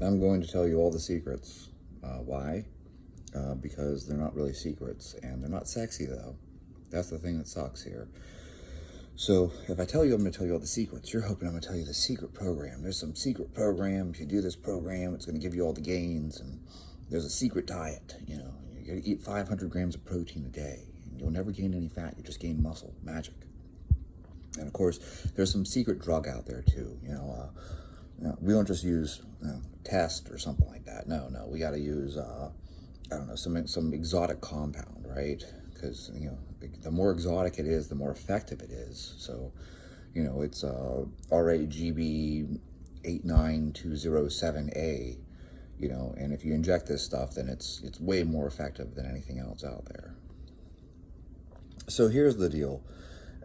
I'm going to tell you all the secrets. Why? Because they're not really secrets, and they're not sexy, though. That's the thing that sucks here. So, if I tell you I'm going to tell you all the secrets, you're hoping I'm going to tell you the secret program. There's some secret program. If you do this program, it's going to give you all the gains, and there's a secret diet. You're going to eat 500 grams of protein a day, and you'll never gain any fat. You just gain muscle. Magic. And, of course, there's some secret drug out there, too. We don't just use test or something like that. No, we got to use I don't know, some exotic compound, right? Because the more exotic it is, the more effective it is. So, it's RAGB 89207A. And if you inject this stuff, then it's way more effective than anything else out there. So here's the deal,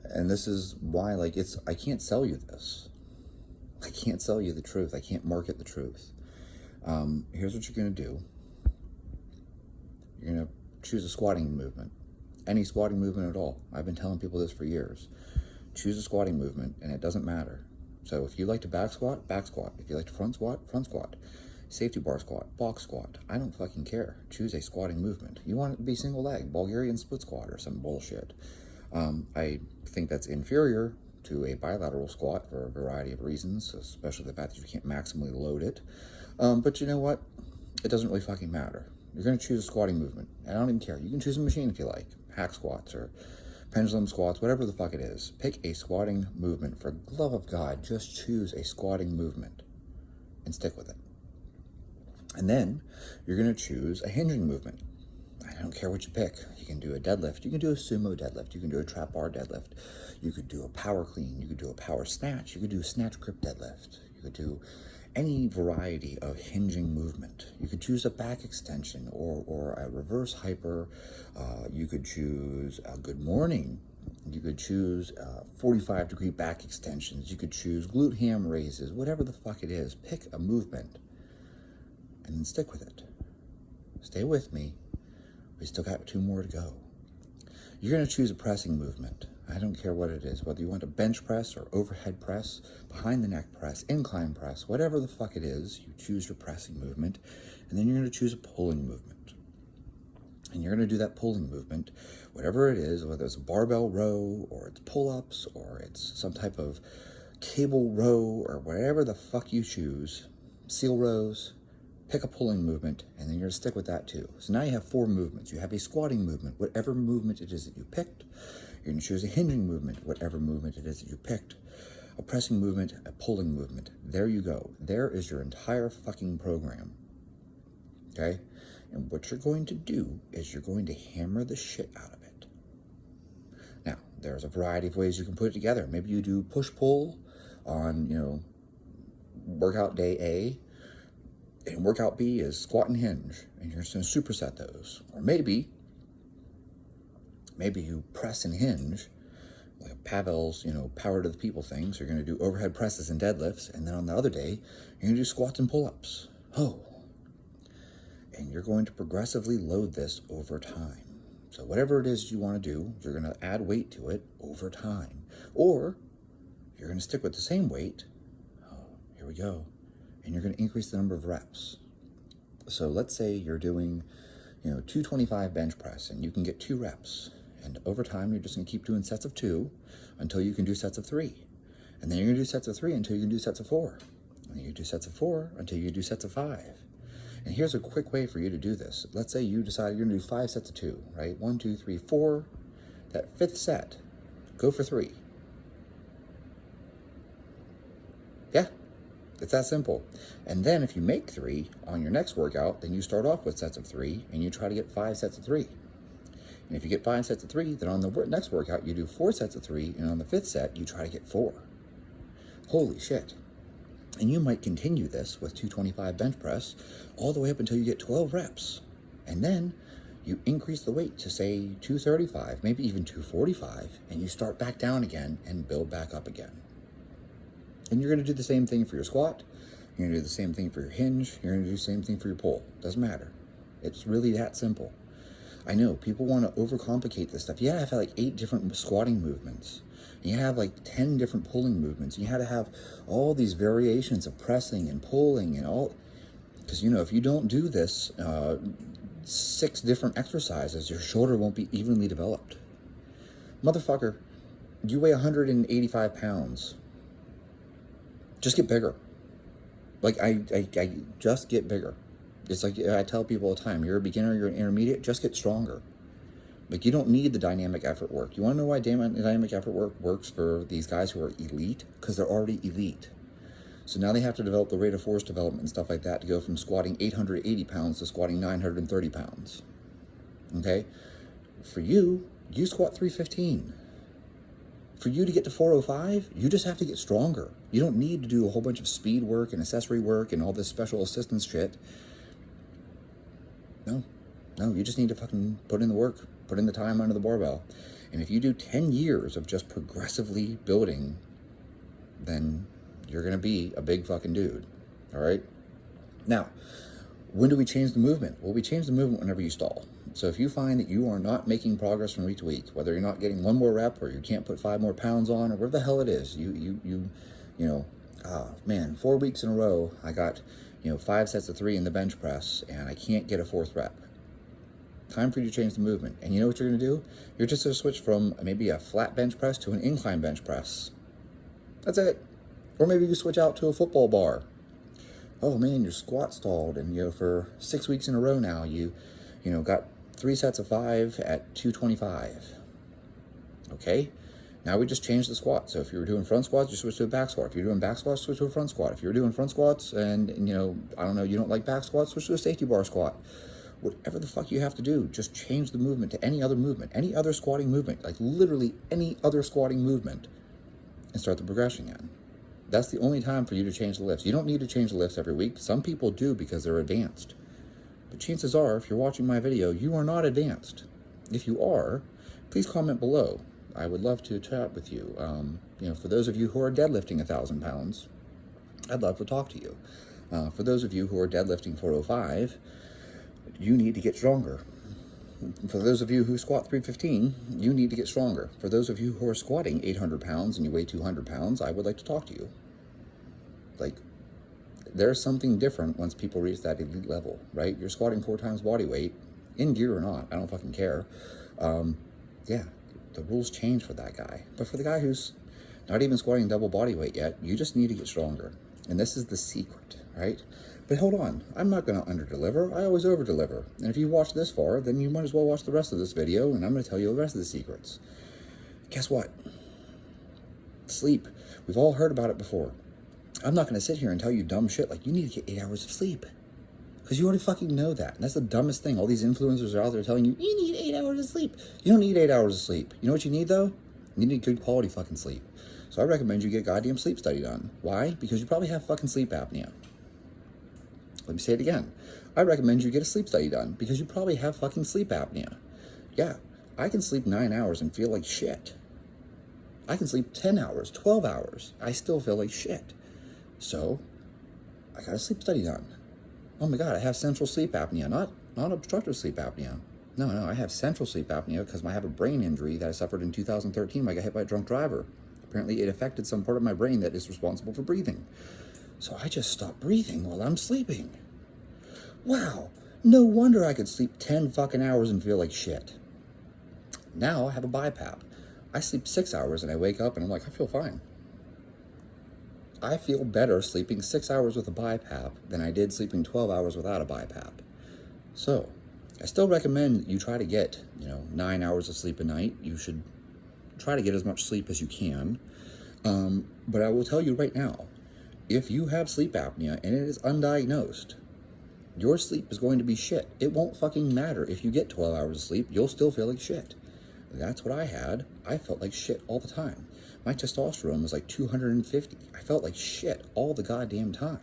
and this is why, I can't sell you this. I can't sell you the truth. I can't market the truth. Here's what you're going to do. You're going to choose a squatting movement. Any squatting movement at all. I've been telling people this for years. Choose a squatting movement, and it doesn't matter. So if you like to back squat, back squat. If you like to front squat, front squat. Safety bar squat, box squat. I don't fucking care. Choose a squatting movement. You want it to be single leg, Bulgarian split squat or some bullshit. I think that's inferior to a bilateral squat for a variety of reasons, especially the fact that you can't maximally load it. But you know what? It doesn't really fucking matter. You're going to choose a squatting movement. And I don't even care. You can choose a machine if you like. Hack squats or pendulum squats, whatever the fuck it is. Pick a squatting movement. For the love of God, just choose a squatting movement and stick with it. And then you're going to choose a hinging movement. I don't care what you pick. You can do a deadlift. You can do a sumo deadlift. You can do a trap bar deadlift. You could do a power clean. You could do a power snatch. You could do a snatch grip deadlift. You could do any variety of hinging movement. You could choose a back extension or a reverse hyper. You could choose a good morning. You could choose 45-degree back extensions. You could choose glute ham raises. Whatever the fuck it is, pick a movement and then stick with it. Stay with me. We still got 2 more to go. You're going to choose a pressing movement. I don't care what it is, whether you want a bench press or overhead press, behind the neck press, incline press, whatever the fuck it is, you choose your pressing movement, and then you're going to choose a pulling movement. And you're going to do that pulling movement, whatever it is, whether it's a barbell row, or it's pull-ups, or it's some type of cable row, or whatever the fuck you choose, seal rows. Pick a pulling movement, and then you're going to stick with that too. So now you have 4 movements. You have a squatting movement, whatever movement it is that you picked. You're going to choose a hinging movement, whatever movement it is that you picked. A pressing movement, a pulling movement. There you go. There is your entire fucking program. Okay? And what you're going to do is you're going to hammer the shit out of it. Now, there's a variety of ways you can put it together. Maybe you do push-pull on, workout day A. And workout B is squat and hinge, and you're just going to superset those. Or maybe you press and hinge, like Pavel's, power to the people thing. So you're going to do overhead presses and deadlifts, and then on the other day, you're going to do squats and pull-ups. And you're going to progressively load this over time. So whatever it is you want to do, you're going to add weight to it over time. Or you're going to stick with the same weight. Here we go. And you're going to increase the number of reps. So let's say you're doing, 225 bench press, and you can get 2 reps. And over time, you're just going to keep doing sets of 2 until you can do sets of 3. And then you're going to do sets of 3 until you can do sets of 4. And then you do sets of 4 until you do sets of 5. And here's a quick way for you to do this. Let's say you decide you're going to do 5 sets of 2, right? 1, 2, 3, 4. That 5th set, go for 3. Yeah. It's that simple. And then if you make 3 on your next workout, then you start off with sets of 3, and you try to get 5 sets of 3. And if you get 5 sets of 3, then on the next workout, you do 4 sets of 3, and on the 5th set, you try to get 4. Holy shit. And you might continue this with 225 bench press all the way up until you get 12 reps. And then you increase the weight to, say, 235, maybe even 245, and you start back down again and build back up again. And you're going to do the same thing for your squat. You're going to do the same thing for your hinge. You're going to do the same thing for your pull. Doesn't matter. It's really that simple. I know people want to overcomplicate this stuff. You gotta have like 8 different squatting movements. And you have like 10 different pulling movements. You had to have all these variations of pressing and pulling and all. Because, if you don't do this 6 different exercises, your shoulder won't be evenly developed. Motherfucker, you weigh 185 pounds. Just get bigger. Like, I just get bigger. It's like I tell people all the time, you're a beginner, you're an intermediate, just get stronger. Like, you don't need the dynamic effort work. You want to know why dynamic effort work works for these guys who are elite? Because they're already elite. So now they have to develop the rate of force development and stuff like that to go from squatting 880 pounds to squatting 930 pounds. Okay? For you, you squat 315. For you to get to 405, you just have to get stronger. You don't need to do a whole bunch of speed work and accessory work and all this special assistance shit. No, you just need to fucking put in the work, put in the time under the barbell. And if you do 10 years of just progressively building, then you're going to be a big fucking dude. All right? Now, when do we change the movement? Well, we change the movement whenever you stall. So if you find that you are not making progress from week to week, whether you're not getting 1 more rep or you can't put 5 more pounds on or whatever the hell it is, 4 weeks in a row, I got, 5 sets of 3 in the bench press and I can't get a 4th rep. Time for you to change the movement. And you know what you're going to do? You're just going to switch from maybe a flat bench press to an incline bench press. That's it. Or maybe you switch out to a football bar. Oh man, your squat stalled, and for 6 weeks in a row now, you got 3 sets of 5 at 225. Okay, now we just changed the squat. So if you were doing front squats, you switch to a back squat. If you're doing back squats, switch to a front squat. If you're doing front squats and you don't like back squats, switch to a safety bar squat. Whatever the fuck you have to do, just change the movement to any other movement, any other squatting movement, like literally any other squatting movement, and start the progression again. That's the only time for you to change the lifts. You don't need to change the lifts every week. Some people do because they're advanced. But chances are, if you're watching my video, you are not advanced. If you are, please comment below. I would love to chat with you. For those of you who are deadlifting 1,000 pounds, I'd love to talk to you. For those of you who are deadlifting 405, you need to get stronger. For those of you who squat 315, you need to get stronger. For those of you who are squatting 800 pounds and you weigh 200 pounds, I would like to talk to you. Like, there's something different once people reach that elite level, right? You're squatting 4 times body weight, in gear or not, I don't fucking care. The rules change for that guy. But for the guy who's not even squatting double body weight yet, you just need to get stronger. And this is the secret, right? But hold on, I'm not going to under-deliver. I always over-deliver. And if you watch this far, then you might as well watch the rest of this video, and I'm going to tell you the rest of the secrets. Guess what? Sleep. We've all heard about it before. I'm not going to sit here and tell you dumb shit like you need to get 8 hours of sleep. Because you already fucking know that. And that's the dumbest thing. All these influencers are out there telling you, you need 8 hours of sleep. You don't need 8 hours of sleep. You know what you need, though? You need good quality fucking sleep. So I recommend you get a goddamn sleep study done. Why? Because you probably have fucking sleep apnea. Let me say it again. I recommend you get a sleep study done because you probably have fucking sleep apnea. Yeah, I can sleep 9 hours and feel like shit. I can sleep 10 hours, 12 hours. I still feel like shit. So, I got a sleep study done. Oh my God, I have central sleep apnea, not obstructive sleep apnea. No, I have central sleep apnea because I have a brain injury that I suffered in 2013 when I got hit by a drunk driver. Apparently it affected some part of my brain that is responsible for breathing. So I just stopped breathing while I'm sleeping. Wow, no wonder I could sleep 10 fucking hours and feel like shit. Now I have a BiPAP. I sleep 6 hours and I wake up and I'm like, I feel fine. I feel better sleeping 6 hours with a BiPAP than I did sleeping 12 hours without a BiPAP. So, I still recommend you try to get, 9 hours of sleep a night. You should try to get as much sleep as you can. But I will tell you right now, if you have sleep apnea and it is undiagnosed, your sleep is going to be shit. It won't fucking matter if you get 12 hours of sleep, you'll still feel like shit. That's what I had. I felt like shit all the time. My testosterone was like 250. I felt like shit all the goddamn time.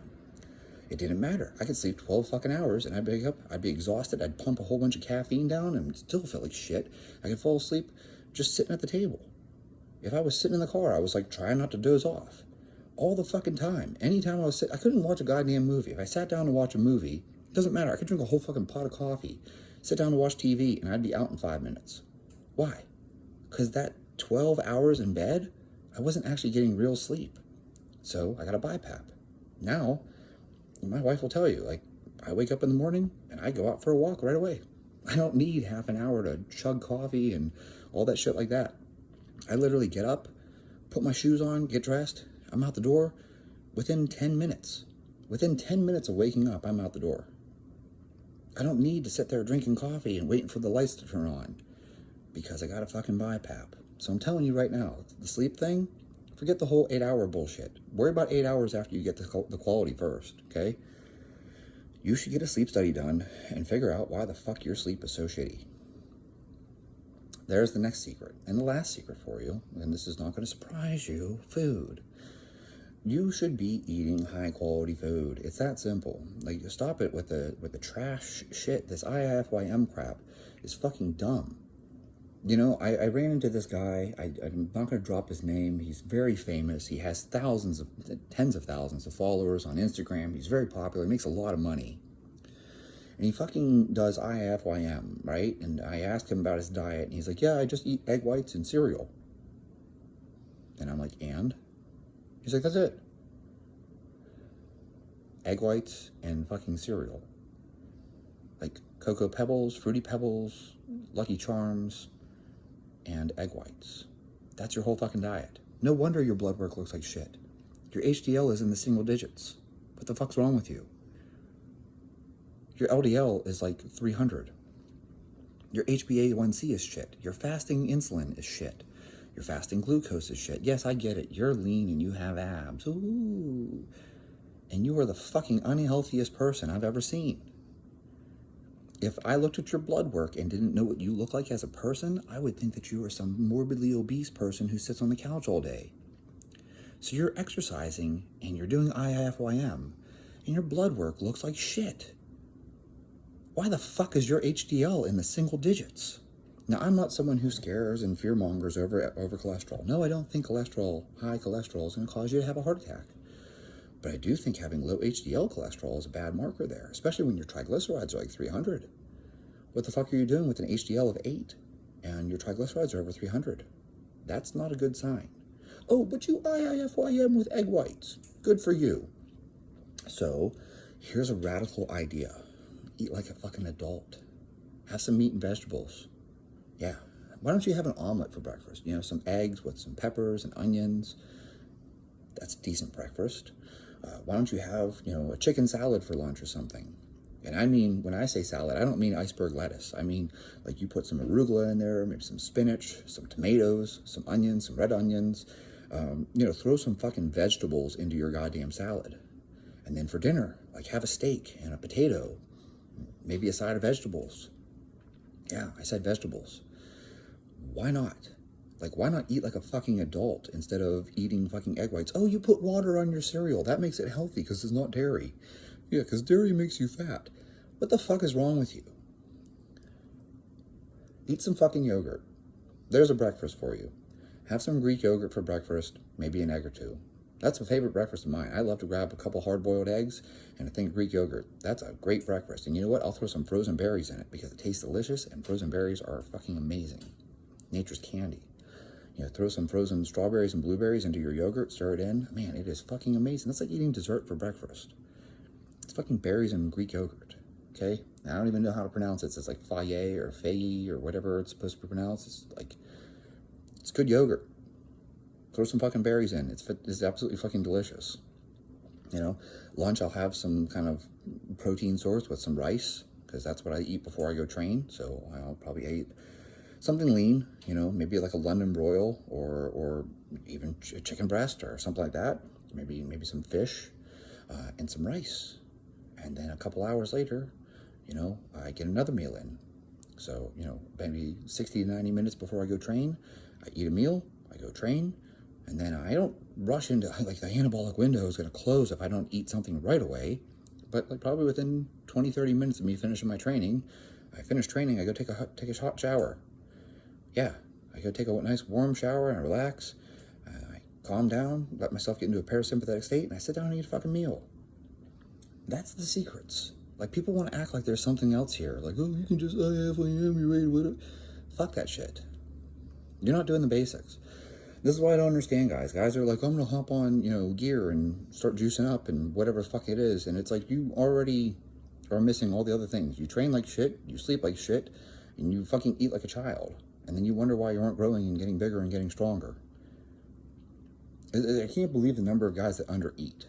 It didn't matter. I could sleep 12 fucking hours and I'd wake up, I'd be exhausted, I'd pump a whole bunch of caffeine down and still feel like shit. I could fall asleep just sitting at the table. If I was sitting in the car, I was like trying not to doze off. All the fucking time. Anytime I was sitting, I couldn't watch a goddamn movie. If I sat down to watch a movie, it doesn't matter. I could drink a whole fucking pot of coffee, sit down to watch TV, and I'd be out in 5 minutes. Why? Because that 12 hours in bed, I wasn't actually getting real sleep. So I got a BiPAP. Now, my wife will tell you, like, I wake up in the morning and I go out for a walk right away. I don't need half an hour to chug coffee and all that shit like that. I literally get up, put my shoes on, get dressed, I'm out the door within 10 minutes. Within 10 minutes of waking up, I'm out the door. I don't need to sit there drinking coffee and waiting for the lights to turn on because I got a fucking BiPAP. So I'm telling you right now, the sleep thing, forget the whole 8-hour bullshit. Worry about 8 hours after you get the quality first, okay? You should get a sleep study done and figure out why the fuck your sleep is so shitty. There's the next secret. And the last secret for you, and this is not going to surprise you, food. You should be eating high quality food. It's that simple. Like, stop it with the trash shit. This IIFYM crap is fucking dumb. You know, I ran into this guy. I'm not going to drop his name. He's very famous. He has tens of thousands of followers on Instagram. He's very popular. He makes a lot of money. And he fucking does IIFYM, right? And I asked him about his diet, and he's like, yeah, I just eat egg whites and cereal. And I'm like, and? He's like, that's it. Egg whites and fucking cereal. Like Cocoa Pebbles, Fruity Pebbles, Lucky Charms, and egg whites. That's your whole fucking diet. No wonder your blood work looks like shit. Your HDL is in the single digits. What the fuck's wrong with you? Your LDL is like 300. Your HbA1c is shit. Your fasting insulin is shit. Your fasting glucose is shit. Yes, I get it. You're lean and you have abs. Ooh. And you are the fucking unhealthiest person I've ever seen. If I looked at your blood work and didn't know what you look like as a person, I would think that you were some morbidly obese person who sits on the couch all day. So you're exercising and you're doing IIFYM and your blood work looks like shit. Why the fuck is your HDL in the single digits? Now, I'm not someone who scares and fearmongers over cholesterol. No, I don't think high cholesterol is going to cause you to have a heart attack. But I do think having low HDL cholesterol is a bad marker there, especially when your triglycerides are like 300. What the fuck are you doing with an HDL of 8 and your triglycerides are over 300? That's not a good sign. Oh, but you IIFYM with egg whites. Good for you. So, here's a radical idea. Eat like a fucking adult. Have some meat and vegetables. Yeah. Why don't you have an omelet for breakfast? You know, some eggs with some peppers and onions. That's a decent breakfast. Why don't you have, a chicken salad for lunch or something? And I mean, when I say salad, I don't mean iceberg lettuce. I mean, like, you put some arugula in there, maybe some spinach, some tomatoes, some onions, some red onions. Throw some fucking vegetables into your goddamn salad. And then for dinner, like, have a steak and a potato, maybe a side of vegetables. Yeah, I said vegetables. Why not? Like, why not eat like a fucking adult instead of eating fucking egg whites? Oh, you put water on your cereal. That makes it healthy because it's not dairy. Yeah, because dairy makes you fat. What the fuck is wrong with you? Eat some fucking yogurt. There's a breakfast for you. Have some Greek yogurt for breakfast, maybe an egg or two. That's a favorite breakfast of mine. I love to grab a couple hard-boiled eggs and a thing of Greek yogurt. That's a great breakfast. And you know what? I'll throw some frozen berries in it because it tastes delicious, and frozen berries are fucking amazing. Nature's candy. Throw some frozen strawberries and blueberries into your yogurt, stir it in. Man, it is fucking amazing. That's like eating dessert for breakfast. It's fucking berries and Greek yogurt, okay? I don't even know how to pronounce it. It's like Faye or Faye or whatever it's supposed to be pronounced. It's good yogurt. Throw some fucking berries in. It's absolutely fucking delicious. Lunch I'll have some kind of protein source with some rice because that's what I eat before I go train. So I'll probably eat something lean, maybe like a London broil or even a chicken breast or something like that. Maybe some fish and some rice. And then a couple hours later, I get another meal in. So, maybe 60 to 90 minutes before I go train, I eat a meal, I go train, and then I don't rush into, like, the anabolic window is going to close if I don't eat something right away. But, like, probably within 20, 30 minutes of me finishing my training, I finish training, I go take a hot shower. Yeah, I go take a nice warm shower and I relax. I calm down, let myself get into a parasympathetic state, and I sit down and eat a fucking meal. That's the secrets. Like, people want to act like there's something else here. Like, oh, you can just IIFYM, you're ready, whatever. Fuck that shit. You're not doing the basics. This is why I don't understand guys. Guys are like, I'm going to hop on, gear and start juicing up and whatever the fuck it is. And it's like, you already are missing all the other things. You train like shit, you sleep like shit, and you fucking eat like a child. And then you wonder why you aren't growing and getting bigger and getting stronger. I can't believe the number of guys that undereat.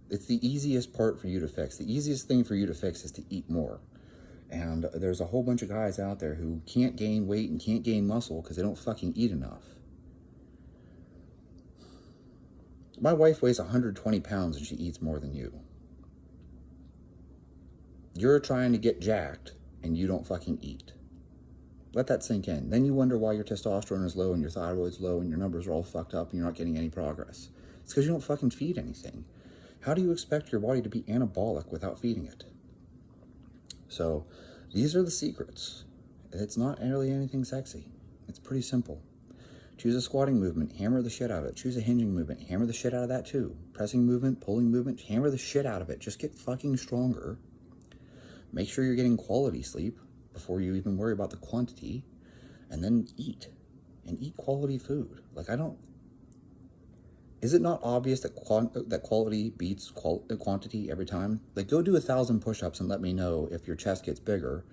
It's the easiest part for you to fix. The easiest thing for you to fix is to eat more. And there's a whole bunch of guys out there who can't gain weight and can't gain muscle because they don't fucking eat enough. My wife weighs 120 pounds and she eats more than you. You're trying to get jacked and you don't fucking eat. Let that sink in. Then you wonder why your testosterone is low and your thyroid's low and your numbers are all fucked up and you're not getting any progress. It's because you don't fucking feed anything. How do you expect your body to be anabolic without feeding it? So these are the secrets. It's not really anything sexy. It's pretty simple. Choose a squatting movement, hammer the shit out of it. Choose a hinging movement, hammer the shit out of that too. Pressing movement, pulling movement, hammer the shit out of it. Just get fucking stronger. Make sure you're getting quality sleep before you even worry about the quantity. And then eat. And eat quality food. Like, is it not obvious that quality beats quantity every time? Like, go do 1,000 push-ups and let me know if your chest gets bigger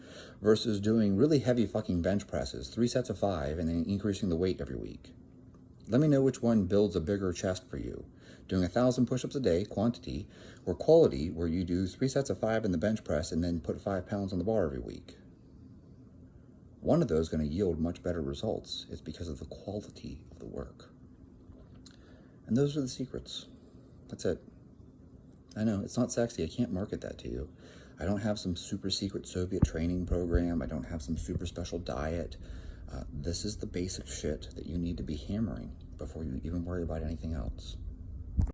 versus doing really heavy fucking bench presses, 3 sets of 5, and then increasing the weight every week. Let me know which one builds a bigger chest for you. Doing 1,000 push-ups a day, quantity, or quality, where you do 3 sets of 5 in the bench press and then put 5 pounds on the bar every week. One of those is going to yield much better results. It's because of the quality of the work. And those are the secrets. That's it. I know, it's not sexy. I can't market that to you. I don't have some super secret Soviet training program. I don't have some super special diet. This is the basic shit that you need to be hammering before you even worry about anything else.